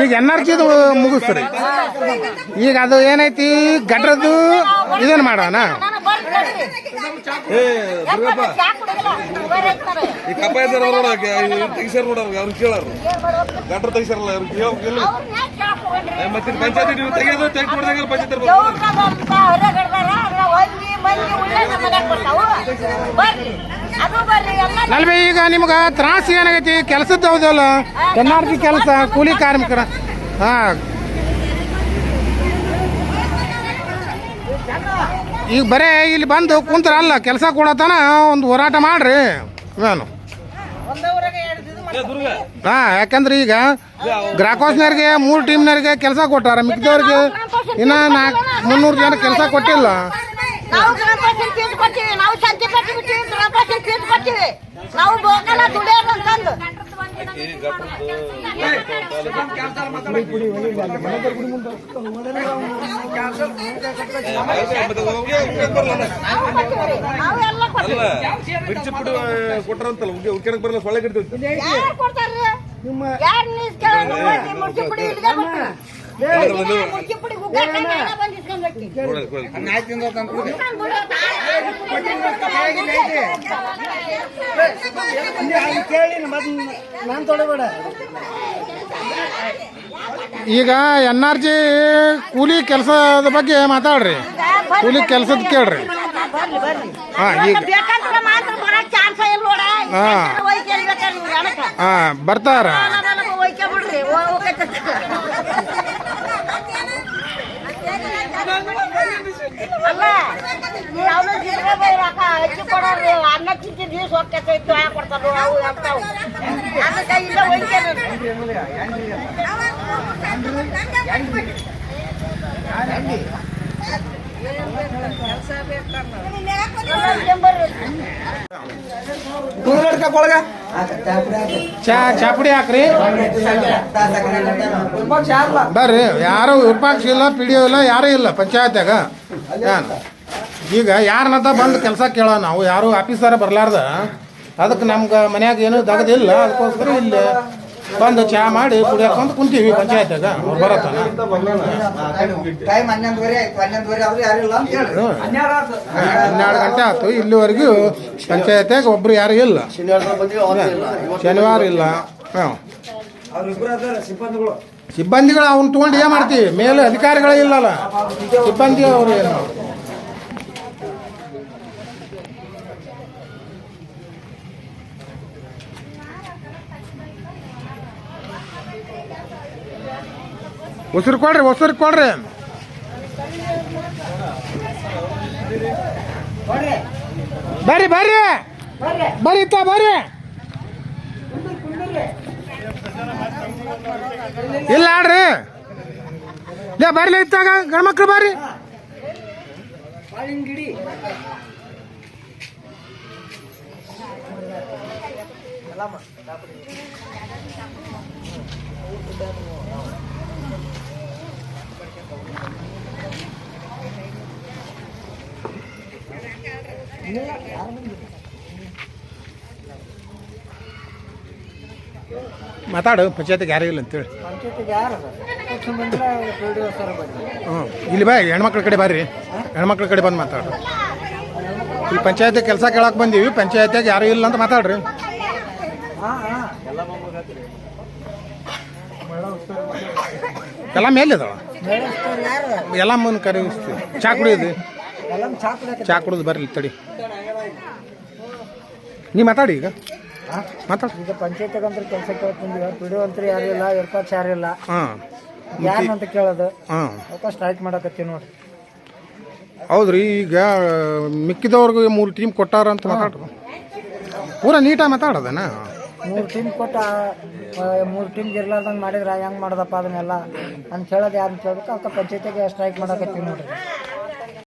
ಈಗ NRG ಮುಗಿಸ್ತಾರೆ. ಈಗ ಅದು ಏನೈತಿ ಗಡ್ರದ್ದು ಇದನ್ನ ಮಾಡೋಣ. ಈ ಕಪ್ಪ ತೆಗಿಸಾರ ನೋಡ ಅವ್ರು ಕೇಳಾರ ಗಟ್ರ ತೆಗಿಸಾರಲ್ಲ ಅವ್ರು ಕೇಳ ಮತ್ತೆ ಪಂಚಾಯತಿ ತೆಗೆಯೋದು ತೆಗೆದು ಪಂಚಾಯತ್ ನಲ್ವೇ ಈಗ ನಿಮ್ಗೆ ತ್ರಾಸ ಏನಾಗೈತಿ ಕೆಲಸದ್ದು ಹೌದಲ್ಲ NRG ಕೆಲಸ ಕೂಲಿ ಕಾರ್ಮಿಕರ ಈಗ ಬರೇ ಇಲ್ಲಿ ಬಂದು ಕುಂತ್ರ ಅಲ್ಲ ಕೆಲಸ ಕೊಡತನ ಒಂದು ಹೋರಾಟ ಮಾಡ್ರಿ ನಾನು ಯಾಕಂದ್ರೆ ಈಗ ಗ್ರಾಹಕೋಸ್ನವ್ರಿಗೆ 3 ಟೀಮ್ನವ್ರಿಗೆ ಕೆಲಸ ಕೊಟ್ಟಾರ, ಮಿಕ್ಕಿದವ್ರಿಗೆ ಇನ್ನ 300 ಜನ ಕೆಲಸ ಕೊಟ್ಟಿಲ್ಲ. ಮಿರ್ಚಿ ಪುಡಿ ಕೊಟ್ಟಾರಂತಲ್ಲ ಉಕ್ಕಣಕ್ ಬರಲ್ಲ ಸೊಳ್ಳೆ ಕಟ್ತೀವಿ ಈಗ NRG ಕೂಲಿ ಕೆಲಸದ ಬಗ್ಗೆ ಮಾತಾಡ್ರಿ, ಕೂಲಿ ಕೆಲಸದ ಕೇಳ್ರಿ. ಬರ್ತಾರ ಅನ್ನ ಚಿಂತೆ ದಿವಸ ಹೋಗ್ತೈತೆ ಕೊಡ್ತಾರ ಅವು ಆಗ್ತಾವ ಚಾಪುಡಿ ಹಾಕ್ರಿ ಬರ್ರಿ. ಯಾರು ವಿಪಕ್ಷ ಇಲ್ಲ, PDO ಇಲ್ಲ, ಯಾರೂ ಇಲ್ಲ ಪಂಚಾಯತ್ಯಾಗ. ಈಗ ಯಾರನ್ನಂತ ಬಂದು ಕೆಲಸ ಕೇಳೋ ನಾವು ಯಾರು ಆಫೀಸರ ಬರ್ಲಾರ್ದ ಅದಕ್ಕೆ ನಮ್ಗೆ ಮನ್ಯಾಗ ಏನೂ ದಗದಿಲ್ಲ, ಅದಕ್ಕೋಸ್ಕರ ಇಲ್ಲಿ ಬಂದು ಚಾ ಮಾಡಿ ಕುಡಿಯಾಕೊಂತ ಕುಂತೀವಿ ಪಂಚಾಯತ್ಯಾಗ. ಅವ್ರು ಬರತ್ತಾನ 12 ಗಂಟೆ ಆಯ್ತು, ಇಲ್ಲಿವರೆಗೂ ಪಂಚಾಯತ್ಯಾಗ ಒಬ್ರು ಯಾರು ಇಲ್ಲ. ಶನಿವಾರ ಇಲ್ಲ. ಸಿಬ್ಬಂದಿಗಳು ಅವ್ನು ತೊಗೊಂಡು ಏನು ಮಾಡ್ತೀವಿ, ಮೇಲೆ ಅಧಿಕಾರಿಗಳೇ ಇಲ್ಲಲ್ಲ, ಸಿಬ್ಬಂದಿ ಅವರು ಏನು. ಉಸಿರು ಕೊಡ್ರಿ, ಉಸಿರು ಕೊಡ್ರಿ. ಬರ್ರಿ ಬರ್ರಿ ಬರ್ರಿ ಇತ್ತ ಬರ್ರಿ. ಇಲ್ಲ ಆಡ್ರಿ ಬರ್ಲಿ ಇತ್ತಾಗ ಗಂಡ್ಮಕ್ಳು ಬರ್ರಿ. ಮಾತಾಡು, ಪಂಚಾಯತಿಗೆ ಯಾರು ಇಲ್ಲ ಅಂತೇಳಿ. ಇಲ್ಲಿ ಬಾ, ಹೆಣ್ಮಕ್ಳ ಕಡೆ ಬರ್ರಿ, ಹೆಣ್ಮಕ್ಳ ಕಡೆ ಬಂದು ಮಾತಾಡ್ರಿ. ಇಲ್ಲಿ ಪಂಚಾಯತಿ ಕೆಲಸ ಕೇಳಕ್ಕೆ ಬಂದೀವಿ, ಪಂಚಾಯತಿಯಾಗ ಯಾರು ಇಲ್ಲ ಅಂತ ಮಾತಾಡ್ರಿ. ಎಲ್ಲ ಮೇಲೆ ಇದಾವ, ಎಲ್ಲ ಮುಂದೆ ಕರೆಸ್ತೀವಿ. ಚಾ ಕುಡಿಯೋದು, ಚಾ ಕುಡಿದು ಬರ್ರಿ ತಡಿ. ನೀ ಮಾತಾಡಿ ಈಗ ಮಾತಾಡಿ. ಈಗ ಪಂಚಾಯತ್ಗಂತ ಕೆಲಸ ಕೇಳ್ತಿದ್ದೀವಿ, PDO ಅಂತ ಯಾರು ಇಲ್ಲ, ವಿಪಕ್ಷ ಯಾರು ಇಲ್ಲ, ಯಾರನ್ನಂತ ಕೇಳೋದು. ಅದಕ್ಕೆ ಸ್ಟ್ರೈಕ್ ಮಾಡಕತ್ತೀವಿ ನೋಡ್ರಿ. ಹೌದ್ರಿ, ಈಗ ಮಿಕ್ಕಿದವ್ರಿಗೆ 3 ಟೀಮ್ ಕೊಟ್ಟಾರ ಅಂತ ಮಾತಾಡ್ರು. ಪೂರಾ ನೀಟಾಗಿ ಮಾತಾಡೋದನ. 3 ಟೀಮ್ ಕೊಟ್ಟ 3 ಟೀಮ್ ಇರ್ಲಾರ್ದಂಗೆ ಮಾಡಿದ್ರೆ ಹೆಂಗೆ ಮಾಡೋದಪ್ಪ ಅದನ್ನೆಲ್ಲ ಅಂತ ಹೇಳೋದು ಯಾರು ಕೇಳೋದಕ್ಕೆ ಅದಕ್ಕೆ ಪಂಚಾಯತಿಗೆ ಸ್ಟ್ರೈಕ್ ಮಾಡಕತ್ತೀವಿ ನೋಡ್ರಿ.